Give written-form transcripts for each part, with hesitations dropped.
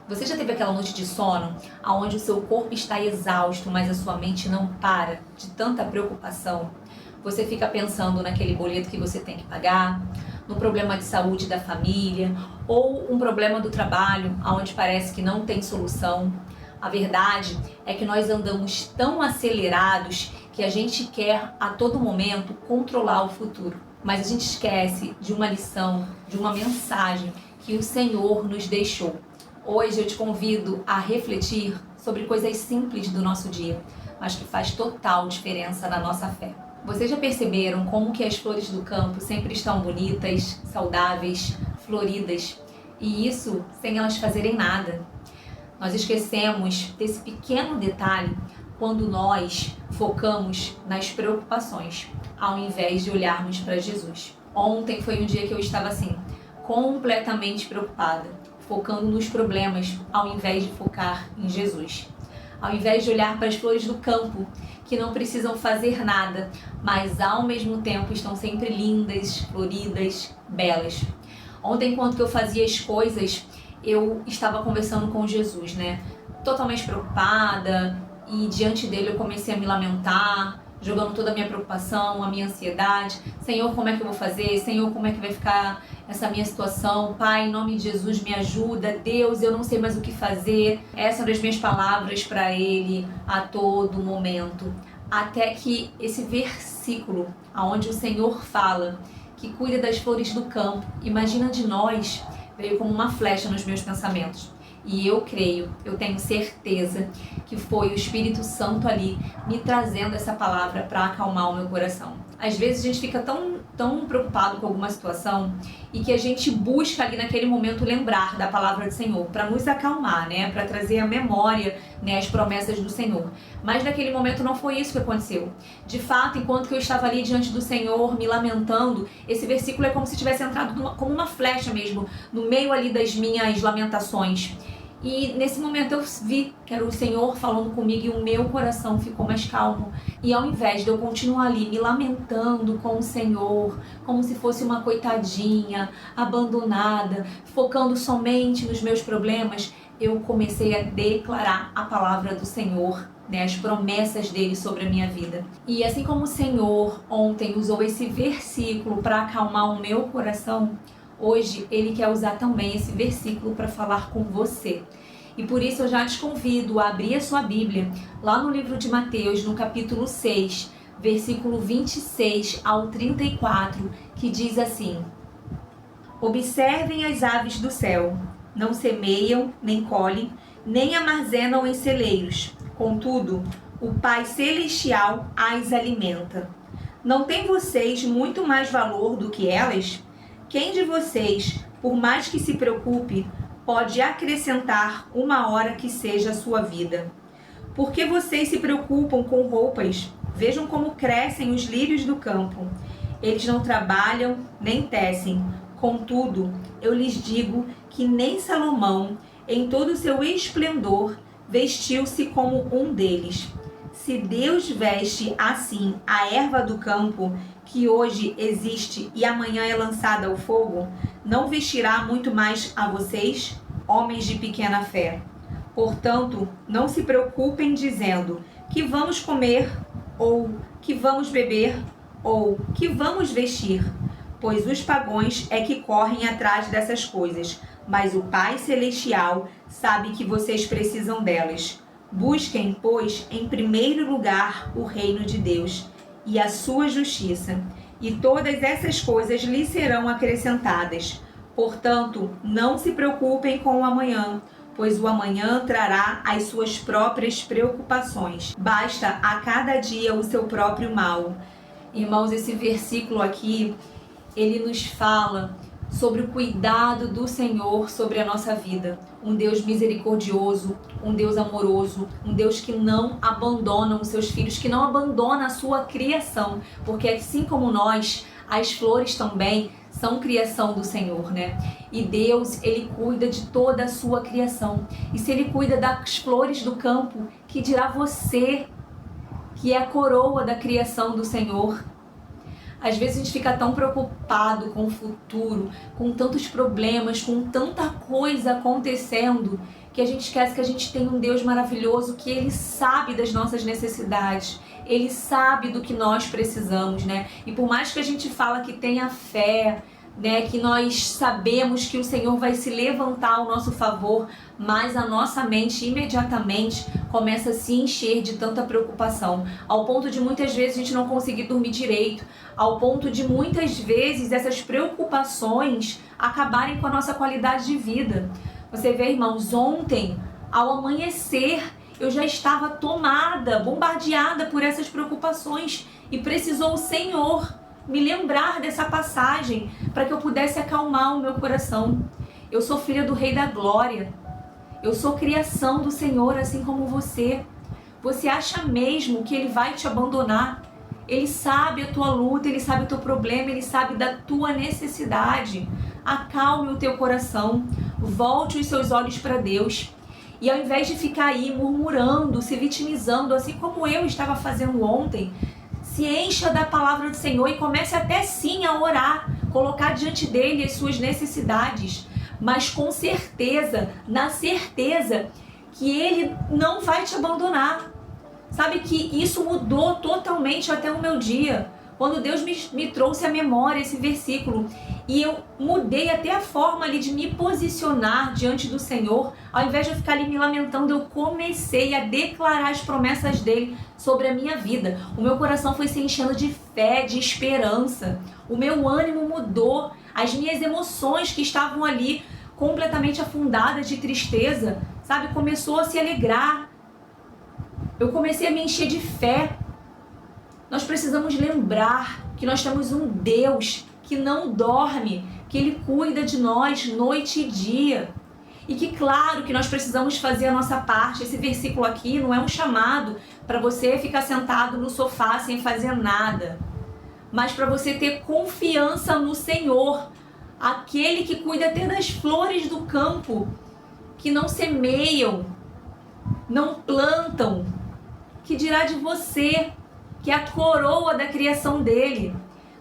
Você já teve aquela noite de sono onde o seu corpo está exausto, mas a sua mente não para de tanta preocupação? Você fica pensando naquele boleto que você tem que pagar, no problema de saúde da família ou um problema do trabalho onde parece que não tem solução. A verdade é que nós andamos tão acelerados que a gente quer a todo momento controlar o futuro. Mas a gente esquece de uma lição, de uma mensagem que o Senhor nos deixou. Hoje eu te convido a refletir sobre coisas simples do nosso dia, mas que faz total diferença na nossa fé. Vocês já perceberam como que as flores do campo sempre estão bonitas, saudáveis, floridas, e isso sem elas fazerem nada? Nós esquecemos desse pequeno detalhe quando nós focamos nas preocupações, ao invés de olharmos para Jesus. Ontem foi um dia que eu estava assim, completamente preocupada, focando nos problemas, ao invés de focar em Jesus. Ao invés de olhar para as flores do campo, que não precisam fazer nada, mas ao mesmo tempo estão sempre lindas, floridas, belas. Ontem, enquanto eu fazia as coisas, eu estava conversando com Jesus, Totalmente preocupada, e diante dele eu comecei a me lamentar, jogando toda a minha preocupação, a minha ansiedade. Senhor, como é que eu vou fazer? Senhor, como é que vai ficar essa minha situação? Pai, em nome de Jesus, me ajuda. Deus, eu não sei mais o que fazer. Essas eram as minhas palavras para ele a todo momento. Até que esse versículo, onde o Senhor fala que cuida das flores do campo, imagina de nós, veio como uma flecha nos meus pensamentos. E eu creio, eu tenho certeza que foi o Espírito Santo ali me trazendo essa palavra para acalmar o meu coração. Às vezes a gente fica tão preocupado com alguma situação e que a gente busca ali naquele momento lembrar da palavra do Senhor para nos acalmar, para trazer à memória, as promessas do Senhor. Mas naquele momento não foi isso que aconteceu. De fato, enquanto que eu estava ali diante do Senhor me lamentando, esse versículo é como se tivesse entrado como uma flecha mesmo, no meio ali das minhas lamentações. E nesse momento eu vi que era o Senhor falando comigo e o meu coração ficou mais calmo. E ao invés de eu continuar ali me lamentando com o Senhor, como se fosse uma coitadinha, abandonada, focando somente nos meus problemas, eu comecei a declarar a palavra do Senhor, as promessas dele sobre a minha vida. E assim como o Senhor ontem usou esse versículo para acalmar o meu coração, hoje ele quer usar também esse versículo para falar com você. E por isso eu já te convido a abrir a sua Bíblia lá no livro de Mateus, no capítulo 6, versículo 26 ao 34, que diz assim: Observem as aves do céu, não semeiam, nem colhem, nem armazenam em celeiros. Contudo, o Pai Celestial as alimenta. Não têm vocês muito mais valor do que elas? Quem de vocês, por mais que se preocupe, pode acrescentar uma hora que seja a sua vida? Por que vocês se preocupam com roupas? Vejam como crescem os lírios do campo. Eles não trabalham nem tecem. Contudo, eu lhes digo que nem Salomão, em todo o seu esplendor, vestiu-se como um deles. Se Deus veste assim a erva do campo, que hoje existe e amanhã é lançada ao fogo, não vestirá muito mais a vocês, homens de pequena fé? Portanto, não se preocupem dizendo que vamos comer, ou que vamos beber, ou que vamos vestir, pois os pagãos é que correm atrás dessas coisas, mas o Pai Celestial sabe que vocês precisam delas. Busquem, pois, em primeiro lugar o reino de Deus e a sua justiça, e todas essas coisas lhe serão acrescentadas. Portanto, não se preocupem com o amanhã, pois o amanhã trará as suas próprias preocupações. Basta a cada dia o seu próprio mal. Irmãos, esse versículo aqui, ele nos fala sobre o cuidado do Senhor sobre a nossa vida. Um Deus misericordioso, um Deus amoroso, um Deus que não abandona os seus filhos, que não abandona a sua criação, porque assim como nós, as flores também são criação do Senhor, E Deus, ele cuida de toda a sua criação. E se ele cuida das flores do campo, que dirá você, que é a coroa da criação do Senhor? Às vezes a gente fica tão preocupado com o futuro, com tantos problemas, com tanta coisa acontecendo, que porque a gente esquece que a gente tem um Deus maravilhoso, que Ele sabe das nossas necessidades, Ele sabe do que nós precisamos, né? E por mais que a gente fala que tenha fé, né, que nós sabemos que o Senhor vai se levantar ao nosso favor, mas a nossa mente imediatamente começa a se encher de tanta preocupação, ao ponto de muitas vezes a gente não conseguir dormir direito, ao ponto de muitas vezes essas preocupações acabarem com a nossa qualidade de vida. Você vê, irmãos, ontem, ao amanhecer, eu já estava tomada, bombardeada por essas preocupações, e precisou o Senhor me lembrar dessa passagem para que eu pudesse acalmar o meu coração. Eu sou filha do Rei da Glória. Eu sou criação do Senhor, assim como você. Você acha mesmo que Ele vai te abandonar? Ele sabe a tua luta, Ele sabe o teu problema, Ele sabe da tua necessidade. Acalme o teu coração, volte os seus olhos para Deus. E ao invés de ficar aí murmurando, se vitimizando, assim como eu estava fazendo ontem, se encha da palavra do Senhor e comece até sim a orar, colocar diante dele as suas necessidades, mas com certeza, na certeza que Ele não vai te abandonar. Sabe que isso mudou totalmente até o meu dia, quando Deus me trouxe à memória esse versículo, e eu mudei até a forma ali de me posicionar diante do Senhor. Ao invés de eu ficar ali me lamentando, eu comecei a declarar as promessas dele sobre a minha vida. O meu coração foi se enchendo de fé, de esperança. O meu ânimo mudou. As minhas emoções que estavam ali completamente afundadas de tristeza, sabe, começou a se alegrar. Eu comecei a me encher de fé. Nós precisamos lembrar que nós temos um Deus que não dorme, que Ele cuida de nós noite e dia. E que claro que nós precisamos fazer a nossa parte. Esse versículo aqui não é um chamado para você ficar sentado no sofá sem fazer nada, mas para você ter confiança no Senhor, aquele que cuida até das flores do campo, que não semeiam, não plantam, que dirá de você, que é a coroa da criação dele.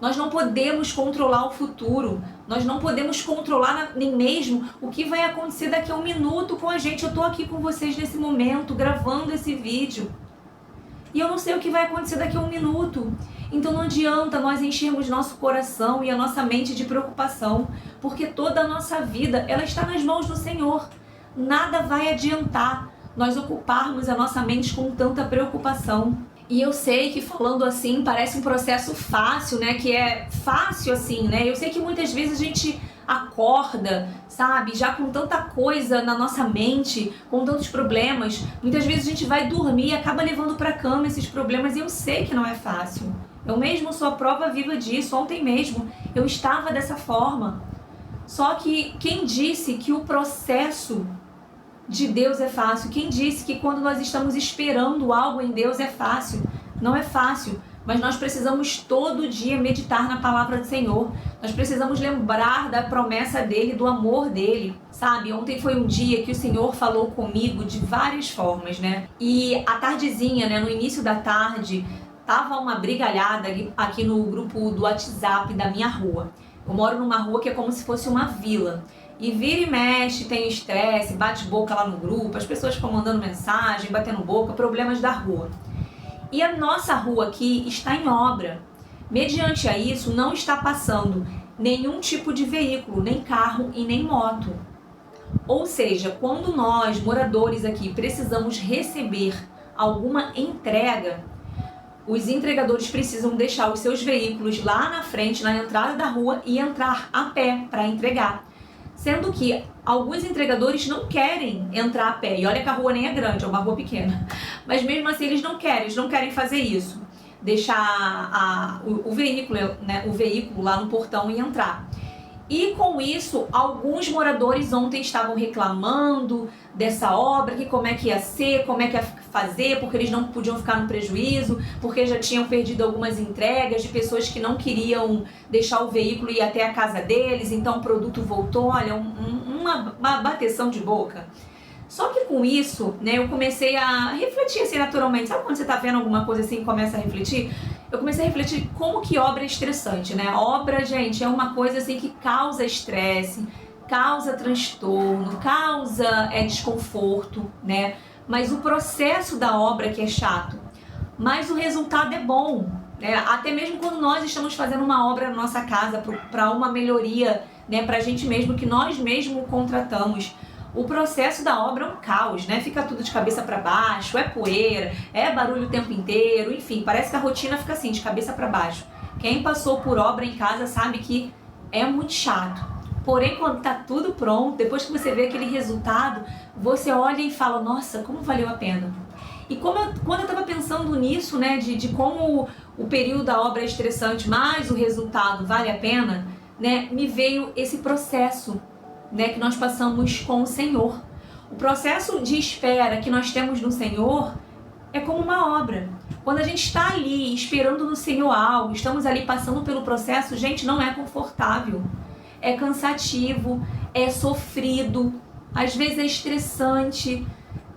Nós não podemos controlar o futuro, nós não podemos controlar nem mesmo o que vai acontecer daqui a um minuto com a gente. Eu estou aqui com vocês nesse momento, gravando esse vídeo, e eu não sei o que vai acontecer daqui a um minuto. Então não adianta nós enchermos nosso coração e a nossa mente de preocupação, porque toda a nossa vida, ela está nas mãos do Senhor. Nada vai adiantar nós ocuparmos a nossa mente com tanta preocupação. E eu sei que falando assim parece um processo fácil, né? Que é fácil assim, né? Eu sei que muitas vezes a gente acorda, sabe? Já com tanta coisa na nossa mente, com tantos problemas. Muitas vezes a gente vai dormir e acaba levando pra cama esses problemas, e eu sei que não é fácil. Eu mesmo sou a prova viva disso. Ontem mesmo eu estava dessa forma. Só que quem disse que o processo de Deus é fácil? Quem disse que quando nós estamos esperando algo em Deus é fácil? Não é fácil, mas nós precisamos todo dia meditar na palavra do Senhor. Nós precisamos lembrar da promessa dele, do amor dele, sabe? Ontem foi um dia que o Senhor falou comigo de várias formas, né? E à tardezinha, né, no início da tarde, tava uma brigalhada aqui no grupo do WhatsApp da minha rua. Eu moro numa rua que é como se fosse uma vila. E vira e mexe, tem estresse, bate boca lá no grupo, as pessoas ficam mandando mensagem, batendo boca, problemas da rua. E a nossa rua aqui está em obra. Mediante a isso, não está passando nenhum tipo de veículo, nem carro e nem moto. Ou seja, quando nós, moradores aqui, precisamos receber alguma entrega, os entregadores precisam deixar os seus veículos lá na frente, na entrada da rua, e entrar a pé para entregar. Sendo que alguns entregadores não querem entrar a pé. E olha que a rua nem é grande, é uma rua pequena. Mas mesmo assim eles não querem fazer isso. Deixar o veículo, né, o veículo lá no portão e entrar. E com isso, alguns moradores ontem estavam reclamando dessa obra, que como é que ia ser, como é que ia fazer, porque eles não podiam ficar no prejuízo, porque já tinham perdido algumas entregas de pessoas que não queriam deixar o veículo ir até a casa deles, então o produto voltou. Olha, uma bateção de boca. Só que com isso, né, eu comecei a refletir assim naturalmente. Sabe quando você tá vendo alguma coisa assim e começa a refletir? Eu comecei a refletir como que obra é estressante, né? Obra, gente, é uma coisa assim que causa estresse, causa transtorno, causa desconforto, né? Mas o processo da obra que é chato, mas o resultado é bom, né? Até mesmo quando nós estamos fazendo uma obra na nossa casa para uma melhoria, né? Para a gente mesmo, que nós mesmos contratamos. O processo da obra é um caos, né? Fica tudo de cabeça para baixo, é poeira, é barulho o tempo inteiro, enfim, parece que a rotina fica assim, de cabeça para baixo. Quem passou por obra em casa sabe que é muito chato. Porém, quando tá tudo pronto, depois que você vê aquele resultado, você olha e fala, nossa, como valeu a pena. E quando eu tava pensando nisso, né, de como o período da obra é estressante, mas o resultado vale a pena, né, me veio esse processo, né, que nós passamos com o Senhor. O processo de espera que nós temos no Senhor é como uma obra. Quando a gente está ali esperando no Senhor algo, estamos ali passando pelo processo, gente, não é confortável. É cansativo, é sofrido, às vezes é estressante.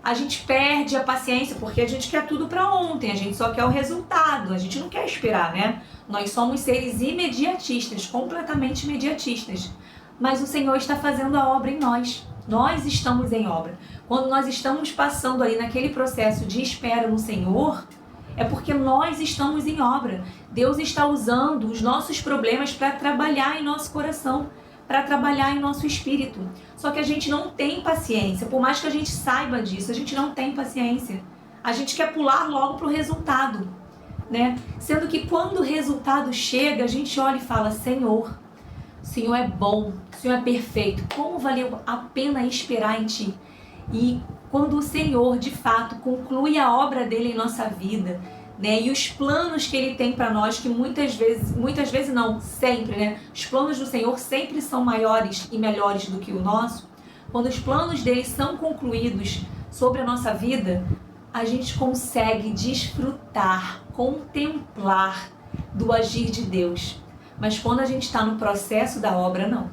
A gente perde a paciência porque a gente quer tudo para ontem, a gente só quer o resultado, a gente não quer esperar, né? Nós somos seres imediatistas, completamente imediatistas. Mas o Senhor está fazendo a obra em nós. Nós estamos em obra. Quando nós estamos passando ali naquele processo de espera no Senhor, é porque nós estamos em obra. Deus está usando os nossos problemas para trabalhar em nosso coração, para trabalhar em nosso espírito. Só que a gente não tem paciência. Por mais que a gente saiba disso, a gente não tem paciência. A gente quer pular logo para o resultado, né? Sendo que quando o resultado chega, a gente olha e fala, Senhor, o Senhor é bom, o Senhor é perfeito, como valeu a pena esperar em Ti? E quando o Senhor, de fato, conclui a obra dele em nossa vida, né? E os planos que Ele tem para nós, que muitas vezes não, sempre, né? Os planos do Senhor sempre são maiores e melhores do que o nosso. Quando os planos dele são concluídos sobre a nossa vida, a gente consegue desfrutar, contemplar do agir de Deus. Mas quando a gente está no processo da obra, não.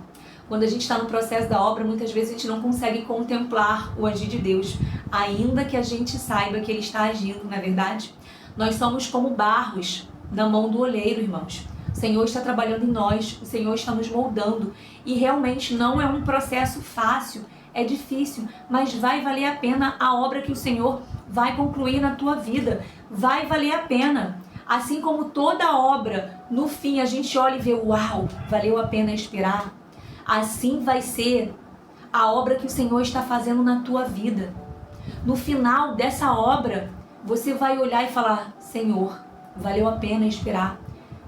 Quando a gente está no processo da obra, muitas vezes a gente não consegue contemplar o agir de Deus, ainda que a gente saiba que Ele está agindo, não é verdade? Nós somos como barros na mão do oleiro, irmãos. O Senhor está trabalhando em nós, o Senhor está nos moldando. E realmente não é um processo fácil, é difícil, mas vai valer a pena a obra que o Senhor vai concluir na tua vida. Vai valer a pena. Assim como toda obra, no fim a gente olha e vê, uau, valeu a pena esperar. Assim vai ser a obra que o Senhor está fazendo na tua vida. No final dessa obra, você vai olhar e falar, Senhor, valeu a pena esperar.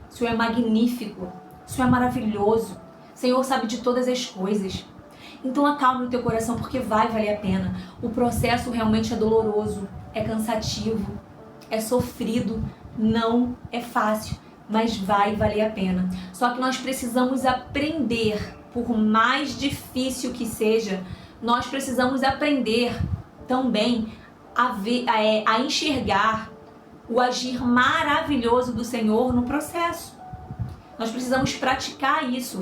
O Senhor é magnífico, o Senhor é maravilhoso, o Senhor sabe de todas as coisas. Então acalme o teu coração, porque vai valer a pena. O processo realmente é doloroso, é cansativo, é sofrido, não é fácil, mas vai valer a pena. Só que nós precisamos aprender, por mais difícil que seja, nós precisamos aprender também a enxergar o agir maravilhoso do Senhor no processo. Nós precisamos praticar isso.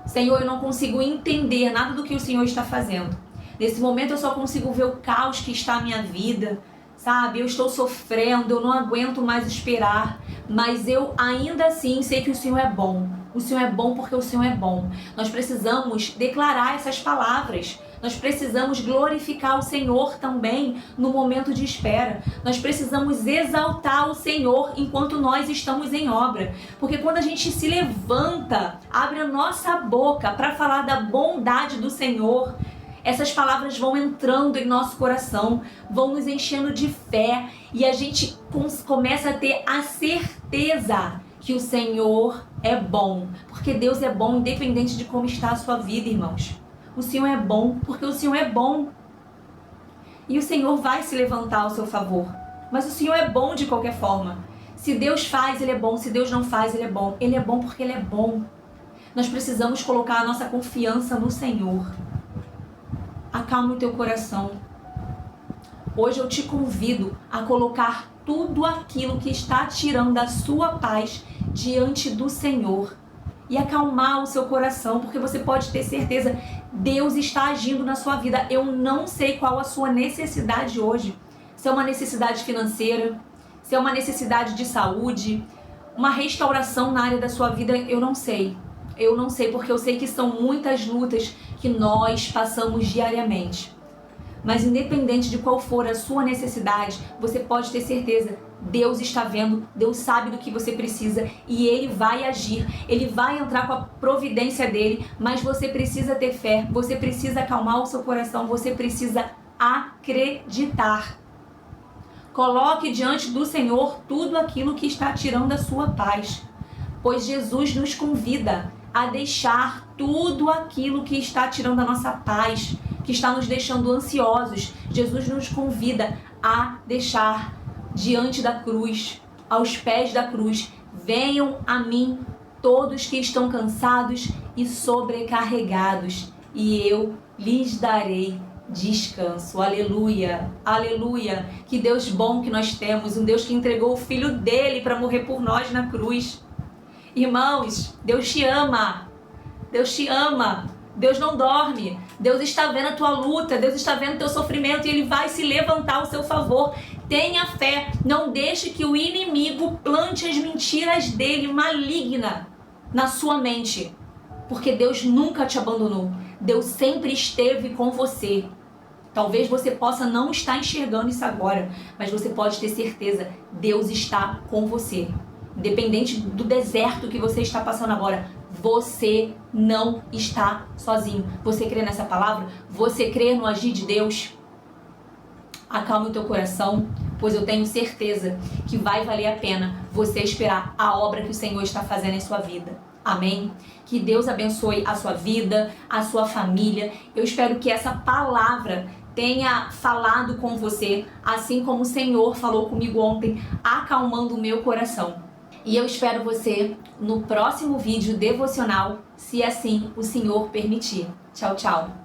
Senhor, eu não consigo entender nada do que o Senhor está fazendo. Nesse momento eu só consigo ver o caos que está a minha vida, sabe? Eu estou sofrendo, eu não aguento mais esperar, mas eu ainda assim sei que o Senhor é bom. O Senhor é bom porque o Senhor é bom. Nós precisamos declarar essas palavras. Nós precisamos glorificar o Senhor também no momento de espera. Nós precisamos exaltar o Senhor enquanto nós estamos em obra. Porque quando a gente se levanta, abre a nossa boca para falar da bondade do Senhor, essas palavras vão entrando em nosso coração, vão nos enchendo de fé e a gente começa a ter a certeza que o Senhor é bom. Porque Deus é bom independente de como está a sua vida, irmãos. O Senhor é bom porque o Senhor é bom. E o Senhor vai se levantar ao seu favor. Mas o Senhor é bom de qualquer forma. Se Deus faz, Ele é bom. Se Deus não faz, Ele é bom. Ele é bom porque Ele é bom. Nós precisamos colocar a nossa confiança no Senhor. Acalma o teu coração. Hoje eu te convido a colocar tudo aquilo que está tirando a sua paz diante do Senhor. E acalmar o seu coração, porque você pode ter certeza, Deus está agindo na sua vida. Eu não sei qual a sua necessidade hoje. Se é uma necessidade financeira, se é uma necessidade de saúde, uma restauração na área da sua vida, eu não sei. Eu não sei, porque eu sei que são muitas lutas que nós passamos diariamente. Mas independente de qual for a sua necessidade, você pode ter certeza, Deus está vendo, Deus sabe do que você precisa e Ele vai agir, Ele vai entrar com a providência dEle, mas você precisa ter fé, você precisa acalmar o seu coração, você precisa acreditar. Coloque diante do Senhor tudo aquilo que está tirando a sua paz, pois Jesus nos convida a deixar tudo aquilo que está tirando a nossa paz, que está nos deixando ansiosos. Jesus nos convida a deixar diante da cruz, aos pés da cruz. Venham a mim todos que estão cansados e sobrecarregados, e eu lhes darei descanso. Aleluia, aleluia. Que Deus bom que nós temos, um Deus que entregou o Filho dele para morrer por nós na cruz. Irmãos, Deus te ama, Deus te ama, Deus não dorme, Deus está vendo a tua luta, Deus está vendo o teu sofrimento e Ele vai se levantar ao seu favor. Tenha fé, não deixe que o inimigo plante as mentiras dele maligna na sua mente, porque Deus nunca te abandonou, Deus sempre esteve com você. Talvez você possa não estar enxergando isso agora, mas você pode ter certeza, Deus está com você. Independente do deserto que você está passando agora, você não está sozinho. Você crê nessa palavra? Você crê no agir de Deus? Acalme o teu coração, pois eu tenho certeza que vai valer a pena você esperar a obra que o Senhor está fazendo em sua vida. Amém? Que Deus abençoe a sua vida, a sua família. Eu espero que essa palavra tenha falado com você, assim como o Senhor falou comigo ontem, acalmando o meu coração. E eu espero você no próximo vídeo devocional, se assim o Senhor permitir. Tchau, tchau!